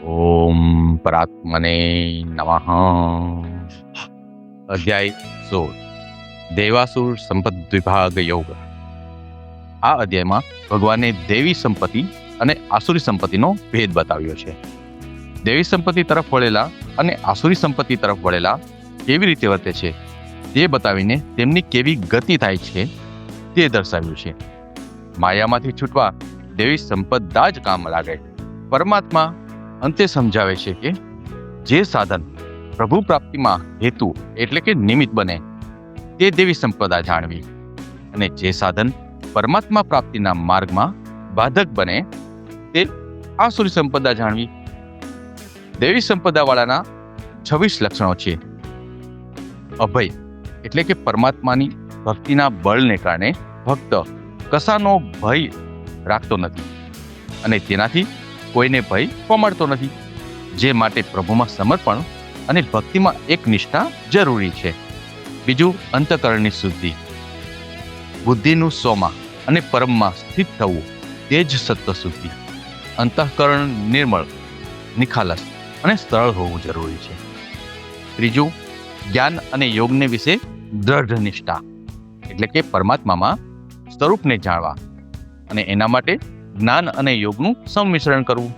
ઓમ પરાત્મને નમઃ. અધ્યાય 16 દેવાસુર સંપદ વિભાગ યોગ. આ અધ્યાયમાં ભગવાને દેવી સંપત્તિ અને આસુરી સંપત્તિનો ભેદ બતાવ્યો છે. દેવી સંપત્તિ તરફ વળેલા અને આસુરી સંપત્તિ તરફ વળેલા કેવી રીતે વર્તે છે તે બતાવીને તેમની કેવી ગતિ થાય છે તે દર્શાવ્યું છે. માયામાંથી છૂટવા દેવી સંપદા જ કામ લાગે. પરમાત્મા અંતે સમજાવે છે કે જે સાધન પ્રભુ પ્રાપ્તિમાં હેતુ એટલે કે નિમિત્ત બને તે દેવી સંપદા જાણવી, અને જે સાધન પરમાત્મા પ્રાપ્તિના માર્ગમાં બાધક બને તે આસુરી સંપદા જાણવી. દેવી સંપદા વાળાના 26 લક્ષણો છે. અભય એટલે કે પરમાત્માની ભક્તિના બળને કારણે ભક્ત કશાનો ભય રાખતો નથી અને તેનાથી કોઈને ભય પમાડતો નથી. જે માટે પ્રભુમાં સમર્પણ અને ભક્તિમાં એક નિષ્ઠા જરૂરી છે. બીજું, અંતઃકરણની શુદ્ધિ. બુદ્ધિનું સ્વમાં અને પરમમાં સ્થિત થવું તે જ સત્વ શુદ્ધિ. અંતઃકરણ નિર્મળ, નિખાલસ અને સરળ હોવું જરૂરી છે. ત્રીજું, જ્ઞાન અને યોગને વિશે દ્રઢ નિષ્ઠા એટલે કે પરમાત્મામાં સ્વરૂપને જાણવા અને એના માટે જ્ઞાન અને યોગનું સંમિશ્રણ કરવું.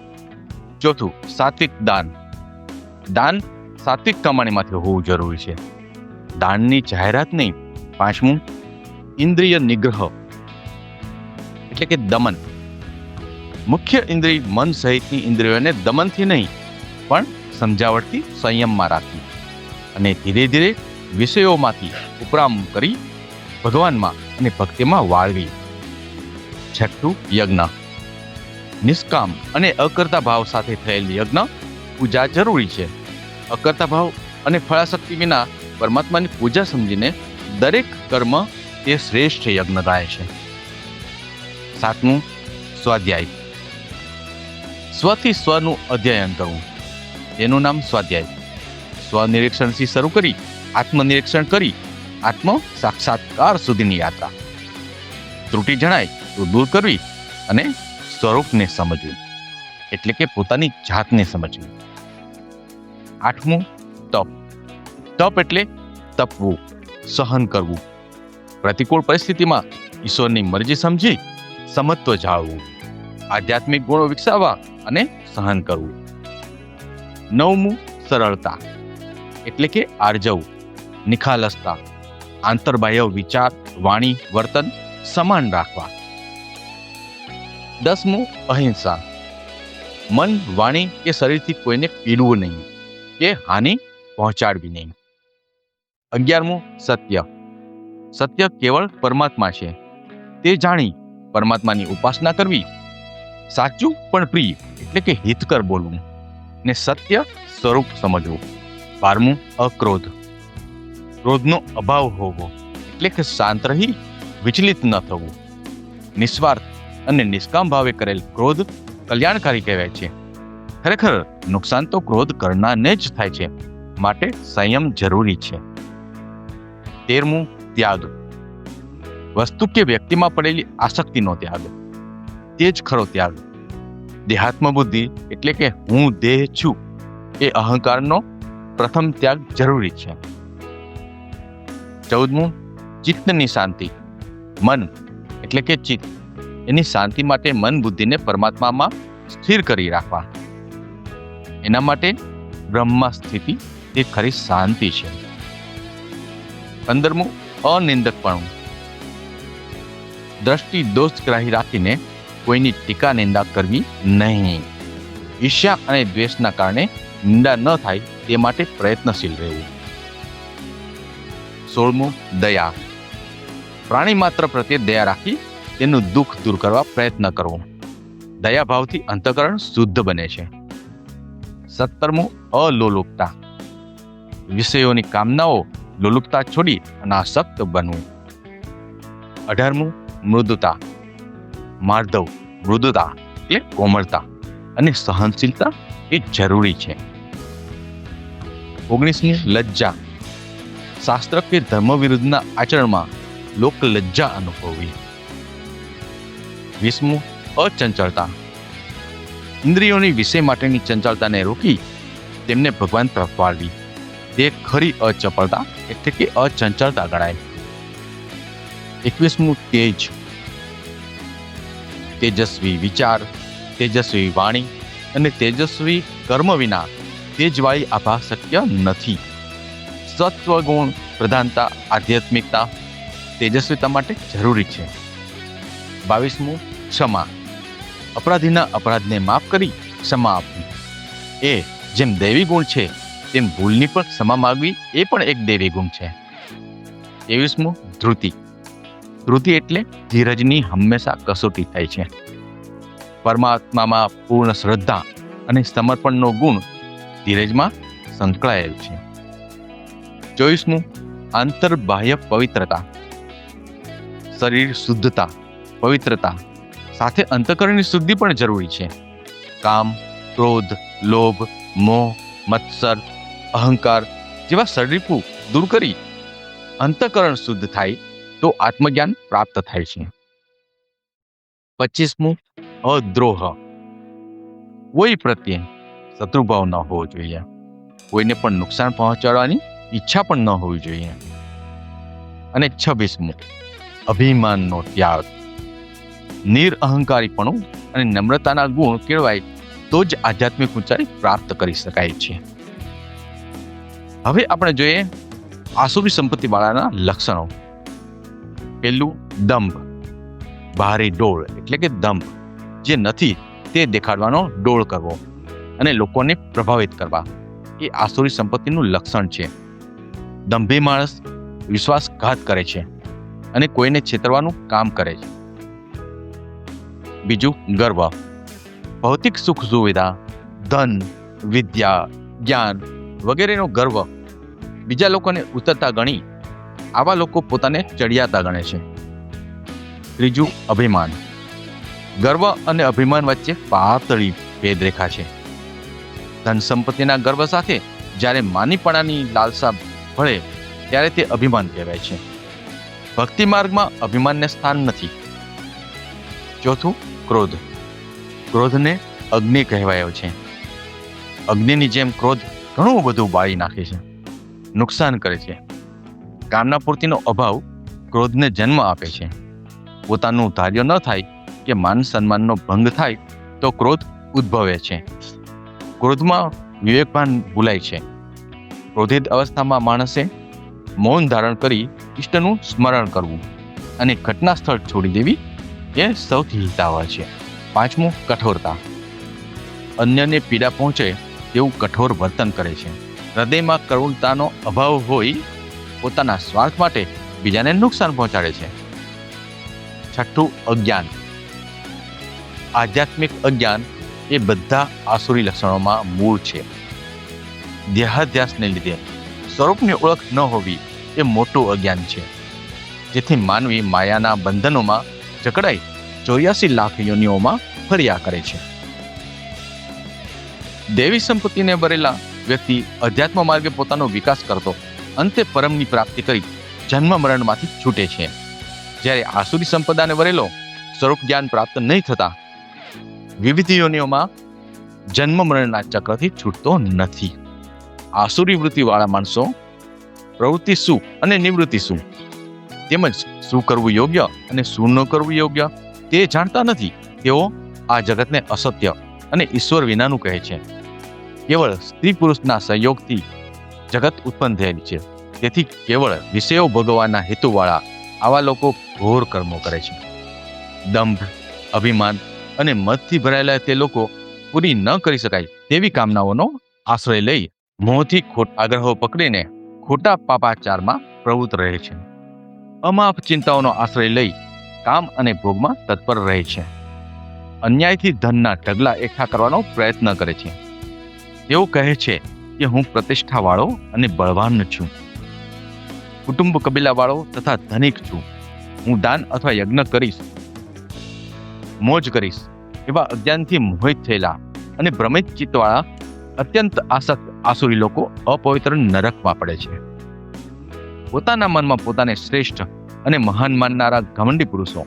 ચોથું, સાત્વિક દાન. દાન સાત્વિક કમાણીમાંથી હોવું જરૂરી છે. દાનની જાહેરાત નહીં. પાંચમું, ઇન્દ્રિય નિગ્રહ એટલે કે દમન. મુખ્ય ઇન્દ્રિય મન સહિતની ઇન્દ્રિયોને દમનથી નહીં પણ સમજાવટથી સંયમમાં રાખવી અને ધીરે ધીરે વિષયોમાંથી ઉપરામ કરી ભગવાનમાં અને ભક્તિમાં વાળવી. છઠ્ઠું, યજ્ઞ. નિષ્કામ અને અકર્તા ભાવ સાથે થયેલ યજ્ઞ પૂજા જરૂરી છે. અકર્તા ભાવ અને ફળાશક્તિ વિના પરમાત્માની પૂજા સમજીને દરેક કર્મ તે શ્રેષ્ઠ યજ્ઞ થાય છે. સાતમું, સ્વાધ્યાય. સ્વથી સ્વનું અધ્યયન કરવું, તેનું નામ સ્વાધ્યાય. સ્વનિરીક્ષણથી શરૂ કરી આત્મનિરીક્ષણ કરી આત્મ સાક્ષાત્કાર સુધીની યાત્રા. ત્રુટિ જણાય તો દૂર કરવી અને સ્વરૂપને સમજવું એટલે કે પોતાની જાતને સમજવી. આઠમું, તપ. તપ એટલે તપવું, સહન કરવું. પ્રતિકૂળ પરિસ્થિતિમાં ઈશ્વરની મરજી સમજી સમત્વ જાળવવું, આધ્યાત્મિક ગુણો વિકસાવવા અને સહન કરવું. નવમું, સરળતા એટલે કે આર્જવું, નિખાલસતા. આંતરબાહ્ય વિચાર, વાણી, વર્તન સમાન રાખવા. 10મું, અહિંસા. મન, વાણી કે શરીરથી કોઈને પીડવું નહીં કે હાનિ પહોંચાડવી નહીં. 11મું, સત્ય. સત્ય કેવળ પરમાત્મા છે તે જાણી પરમાત્માની ઉપાસના કરવી. સાચું પણ પ્રિય એટલે કે હિતકર બોલવું ને સત્ય સ્વરૂપ સમજવું. 12મું, અક્રોધ. ક્રોધનો અભાવ હોવો એટલે કે શાંત રહી વિચલિત ન થવું. નિસ્વાર્થ અને નિષ્કામ ભાવે કરેલ ક્રોધ કલ્યાણકારી કહેવાય છે. ખરેખર નુકસાન તો ક્રોધ કરનારને જ થાય છે, માટે સંયમ જરૂરી છે. 13મું, ત્યાગ. વસ્તુ કે વ્યક્તિમાં પડેલી આસક્તિનો ત્યાગ, તે જ ખરો ત્યાગ. દેહાત્મ બુદ્ધિ એટલે કે હું દેહ છું એ અહંકારનો પ્રથમ ત્યાગ જરૂરી છે. 14મું, ચિત્તની શાંતિ. મન એટલે કે ચિત્ત, એની શાંતિ માટે મન બુદ્ધિને પરમાત્મામાં સ્થિર કરી રાખવા. એના માટે બ્રહ્મમાં સ્થિતિ એ ખરી શાંતિ છે. 15મું, અનિંદકપણું. દ્રષ્ટિ દોષગ્રાહી રાખીને કોઈની ટીકા નિંદા કરવી નહીં. ઈર્ષ્યા અને દ્વેષના કારણે નિંદા ન થાય તે માટે પ્રયત્નશીલ રહેવું. 16મું, દયા. પ્રાણી માત્ર પ્રત્યે દયા રાખી તેનું દુઃખ દૂર કરવા પ્રયત્ન કરવો. દયાભાવથી અંતઃકરણ શુદ્ધ બને છે. 17મું, અલોલુપતા. વિષયોની કામનાઓ લોલુપતા છોડી અનાસક્ત બનવું. 18મું, મૃદુતા. માર્ધવ, મૃદુતા એટલે કોમળતા અને સહનશીલતા એ જરૂરી છે. 19મું, લજ્જા. શાસ્ત્ર કે ધર્મ વિરુદ્ધના આચરણમાં લોક લજ્જા અનુભવવી. 20મું, અચંચળતા. ઇન્દ્રિયોની વિષય માટેની ચંચળતાને રોકી તેમને ભગવાન તરફ વાળવી, તે ખરી અચપળતા એટલે કે અચંચળતા ગણાય. 21મું તેજ. તેજસ્વી વિચાર, તેજસ્વી વાણી અને તેજસ્વી કર્મ વિના તેજવાળી આભા શક્ય નથી. સત્વગુણ પ્રધાનતા, આધ્યાત્મિકતા તેજસ્વીતા માટે જરૂરી છે. 22મું ક્ષમા. અપરાધીના અપરાધને માફ કરી ક્ષમા આપવી, એ જેમ દૈવી ગુણ છે તેમ ભૂલની પણ ક્ષમા માંગવી એ પણ એક દૈવી ગુણ છે. 23મું ધૃતિ. ધૃતિ એટલે ધીરજની હંમેશા કસોટી થાય છે. પરમાત્મામાં પૂર્ણ શ્રદ્ધા અને સમર્પણનો ગુણ ધીરજમાં સંકળાયેલ છે. 24મું આંતરબાહ્ય પવિત્રતા. શરીર શુદ્ધતા, પવિત્રતા સાથે અંતઃકરણની શુદ્ધિ પણ જરૂરી છે. કામ, ક્રોધ, લોભ, મોહ, મત્સર, અહંકાર જેવા શરીરપુ દૂર કરી અંતઃકરણ શુદ્ધ થાય તો આત્મજ્ઞાન પ્રાપ્ત થાય છે. 25મું અદ્રોહ. કોઈ પ્રત્યે શત્રુભાવ ન હોવો જોઈએ, કોઈને પણ નુકસાન પહોંચાડવાની ઈચ્છા પણ ન હોવી જોઈએ. અને 26મું અભિમાનનો ત્યાગ. નિરઅહંકારીપણું અને નમ્રતાના ગુણ કેળવાય તો જ આધ્યાત્મિક ઊંચાઈ પ્રાપ્ત કરી શકાય છે. હવે આપણે જોઈએ આસુરી સંપત્તિ વાળાના લક્ષણો. પહેલું દંભ. ભારે ડોળ એટલે કે દંભ, જે નથી તે દેખાડવાનો ડોળ કરવો અને લોકોને પ્રભાવિત કરવા એ આસુરી સંપત્તિનું લક્ષણ છે. દંભી માણસ વિશ્વાસઘાત કરે છે અને કોઈને છેતરવાનું કામ કરે છે. બીજું ગર્વ. ભૌતિક સુખ સુવિધા, ધન, વિદ્યા, જ્ઞાન વગેરેનો ગર્વ બીજા લોકોને ઉતરતા ગણી આવા લોકો પોતાને ચડિયાતા ગણે છે. ત્રીજું અભિમાન. ગર્વ અને અભિમાન વચ્ચે પાતળી ભેદરેખા છે. ધન સંપત્તિના ગર્વ સાથે જ્યારે માનીપણાની લાલસા ભળે ત્યારે તે અભિમાન કહેવાય છે. ભક્તિ માર્ગમાં અભિમાનને સ્થાન નથી. ચોથું ક્રોધ. ક્રોધને અગ્નિ કહેવાયો છે. અગ્નિની જેમ ક્રોધ ઘણું બધું બાળી નાખે છે, નુકસાન કરે છે. કામના પૂર્તિનો અભાવ ક્રોધને જન્મ આપે છે. પોતાનું ધાર્ય ન થાય કે માન સન્માનનો ભંગ થાય તો ક્રોધ ઉદ્ભવે છે. ક્રોધમાં વિવેકભાન ભૂલાય છે. ક્રોધિત અવસ્થામાં માણસે મૌન ધારણ કરી ઇષ્ટનું સ્મરણ કરવું અને ઘટના સ્થળ છોડી દેવી એ સૌથી હિતાવહ છે. 5મું કઠોરતા. અન્યને પીડા પહોંચે તેવું કઠોર વર્તન કરે છે. હૃદયમાં કરુણતાનો અભાવ હોય પોતાના સ્વાર્થ માટે બીજાને નુકસાન પહોંચાડે છે. 6ઠું અજ્ઞાન. આધ્યાત્મિક અજ્ઞાન એ બધા આસુરી લક્ષણોમાં મૂળ છે. દેહાધ્યાસને લીધે સ્વરૂપની ઓળખ ન હોવી એ મોટું અજ્ઞાન છે, જેથી માનવી માયાના બંધનોમાં જકડાઈ 84 લાખ યોનિઓમાં ફર્યા કરે છે. દેવી સંપત્તિને ભરેલા વ્યક્તિ અધ્યાત્મ માર્ગે પોતાનો વિકાસ કરતો અંતે પરમની પ્રાપ્તિ કરી જન્મ મરણમાંથી છૂટે છે. જ્યારે આસુરી સંપદાને વરેલો સ્વરૂપ જ્ઞાન પ્રાપ્ત નહીં થતા વિવિધ યોનિઓમાં જન્મ મરણના ચક્રથી છૂટતો નથી. આસુરી વૃત્તિવાળા માણસો પ્રવૃત્તિ શું અને નિવૃત્તિ શું, તેમજ શું કરવું યોગ્ય અને શું ન કરવું યોગ્ય તે જાણતા નથી. તેઓ આ જગતને અસત્ય અને ઈશ્વર વિનાનું કહે છે. કેવળ સ્ત્રી પુરુષના સંયોગથી જગત ઉત્પન્ન થયેલી છે. તેથી કેવળ વિષયો ભોગવવાના હેતુવાળા આવા લોકો ઘોર કર્મો કરે છે. દંભ, અભિમાન અને મદથી ભરાયેલા તે લોકો પૂરી ન કરી શકાય તેવી કામનાઓનો આશ્રય લઈ મોહથી આગ્રહો પકડીને ખોટા પાપાચારમાં પ્રવૃત્ત રહે છે. અમાપ ચિંતાઓનો આશ્રય લઈ કામ અને ભોગમાં તત્પર રહે છે. અન્યાયથી ધનના ઢગલા એકઠા કરવાનો પ્રયત્ન કરે છે. તેઓ કહે છે કે હું પ્રતિષ્ઠાવાળો અને બળવાન છું, કુટુંબ કબીલાવાળો તથા ધનિક છું, હું દાન અથવા યજ્ઞ કરીશ, મોજ કરીશ એવા અજ્ઞાનથી મોહિત થયેલા અને ભ્રમિત ચિત્તવાળા અત્યંત આસક્ત આસુરી લોકો અપવિત્ર નરકમાં પડે છે. પોતાના મનમાં પોતાને શ્રેષ્ઠ અને મહાન માનનારા ઘમંડી પુરુષો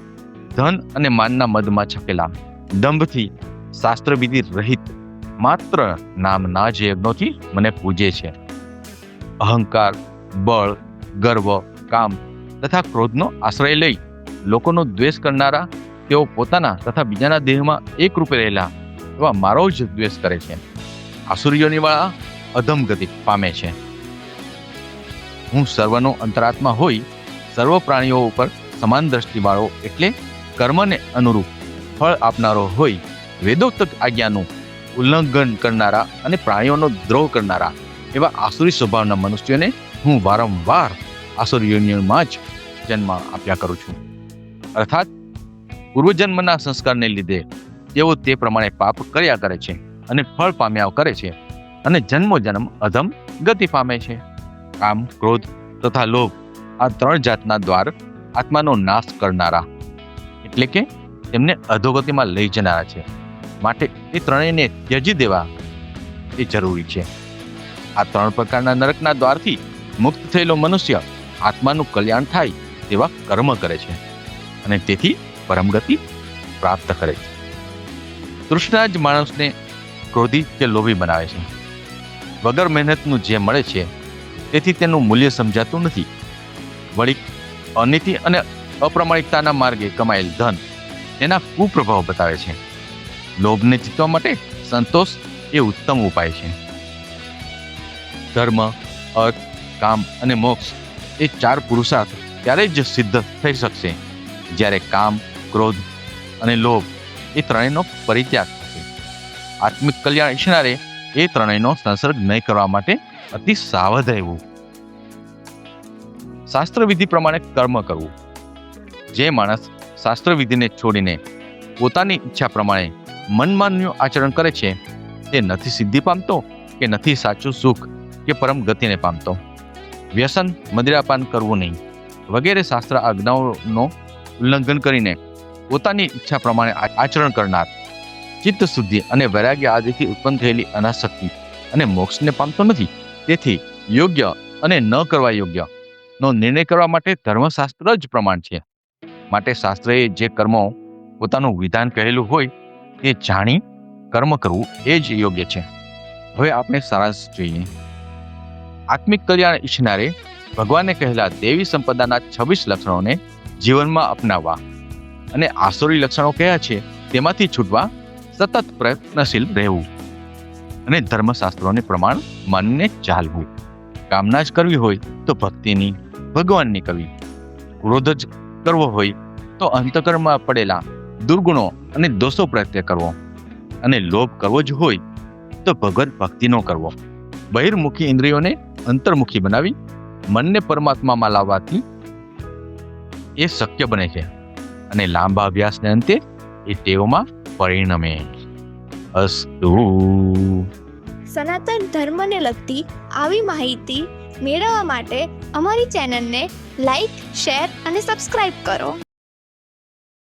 ધન અને માનના મદમાં છકેલા દંભથી શાસ્ત્રવિધિ રહિત માત્ર નામના જ યજ્ઞોથી મને પૂજે છે. અહંકાર, બળ, ગર્વ, કામ તથા ક્રોધનો આશ્રય લઈ લોકોનો દ્વેષ કરનારા તેઓ પોતાના તથા બીજાના દેહમાં એક રૂપે રહેલા એવા મારો જ દ્વેષ કરે છે. આસુરીઓની અધમગતિ પામે છે. હું સર્વનો અંતરાત્મા હોઈ સર્વ પ્રાણીઓ ઉપર સમાન દ્રષ્ટિવાળો એટલે કર્મને અનુરૂપ ફળ આપનારો હોય વેદોક્ત આજ્ઞાનું ઉલ્લંઘન કરનારા અને પ્રાણીઓનો દ્રોહ કરનારા એવા આસુરી સ્વભાવના મનુષ્યોને હું વારંવાર આસુરી યોનિમાં જ જન્મ આપ્યા કરું છું. અર્થાત પૂર્વજન્મના સંસ્કારને લીધે તેઓ તે પ્રમાણે પાપ કર્યા કરે છે અને ફળ પામ્યા કરે છે અને જન્મોજન્મ અધમ ગતિ પામે છે. કામ, ક્રોધ તથા લોભ આ 3 જાતના દ્વાર આત્માનો નાશ કરનારા એટલે કે તેમને અધોગતિમાં લઈ જનારા છે. માટે એ ત્રણેયને ત્યજી દેવા એ જરૂરી છે. આ 3 પ્રકારના નરકના દ્વારથી મુક્ત થયેલો મનુષ્ય આત્માનું કલ્યાણ થાય તેવા કર્મ કરે છે અને તેથી પરમગતિ પ્રાપ્ત કરે છે. તૃષ્ણા જ માણસને ક્રોધી કે લોભી બનાવે છે. વગર મહેનતનું જે મળે છે તેથી તેનું મૂલ્ય સમજાતું નથી. વળી અનીતિ અને અપ્રામાણિકતાના માર્ગે કમાયેલ ધન તેના કુપ્રભાવ બતાવે છે. લોભને જીતવા માટે સંતોષ એ ઉત્તમ ઉપાય છે. ધર્મ, અર્થ, કામ અને મોક્ષ એ 4 પુરુષાર્થ ત્યારે જ સિદ્ધ થઈ શકશે જ્યારે કામ, ક્રોધ અને લોભ એ ત્રણેયનો પરિત્યાગ થશે. આત્મિક કલ્યાણ ઈચ્છનારે એ ત્રણેયનો સંસર્ગ નહીં કરવા માટે અતિ સાવધ રહેવું. શાસ્ત્રવિધિ પ્રમાણે કર્મ કરવું. જે માણસ શાસ્ત્રવિધિને છોડીને પોતાની ઈચ્છા પ્રમાણે મનમાન્યું આચરણ કરે છે તે નથી સિદ્ધિ પામતો કે નથી સાચું સુખ કે પરમ ગતિને પામતો. વ્યસન, મદિરાપાન કરવું નહીં વગેરે શાસ્ત્ર આજ્ઞાઓનો ઉલ્લંઘન કરીને પોતાની ઈચ્છા પ્રમાણે આચરણ કરનાર ચિત્ત શુદ્ધિ અને વૈરાગ્ય આદિથી ઉત્પન્ન થયેલી અનાસક્તિ અને મોક્ષને પામતો નથી. તેથી યોગ્ય અને ન કરવા યોગ્ય નો નિર્ણય કરવા માટે ધર્મશાસ્ત્ર જ પ્રમાણ છે. માટે શાસ્ત્રએ જે કર્મો પોતાનું વિધાન કહેલું હોય તે જાણી કર્મ કરવું એ જ યોગ્ય છે. હવે આપણે સારાંશ જોઈએ. આત્મિક કલ્યાણ ઈચ્છનારે ભગવાને કહેલા દેવી સંપદાના 26 લક્ષણોને જીવનમાં અપનાવવા અને આસુરી લક્ષણો કયા છે તેમાંથી છૂટવા સતત પ્રયત્નશીલ રહેવું અને ધર્મશાસ્ત્રોને પ્રમાણ માનીને ચાલવું. કામના જ કરવી હોય તો ભક્તિની, ભગવાનની કરવી. ક્રોધ જ કરવો હોય તો અંતકરણમાં પડેલા દુર્ગુણો અને દોષો પ્રત્યે કરવો અને લોભ કરવો જ હોય તો ભગવત ભક્તિનો કરવો. બહિર્મુખી ઇન્દ્રિયોને અંતર્મુખી બનાવી મનને પરમાત્મામાં લાવવાથી એ શક્ય બને છે અને લાંબા અભ્યાસને અંતે એ ટેવમાં પરિણમે. અસ્તુ. સનાતન ધર્મને લગતી આવી માહિતી મેળવવા માટે અમારી ચેનલને લાઈક, શેર અને સબસ્ક્રાઇબ કરો.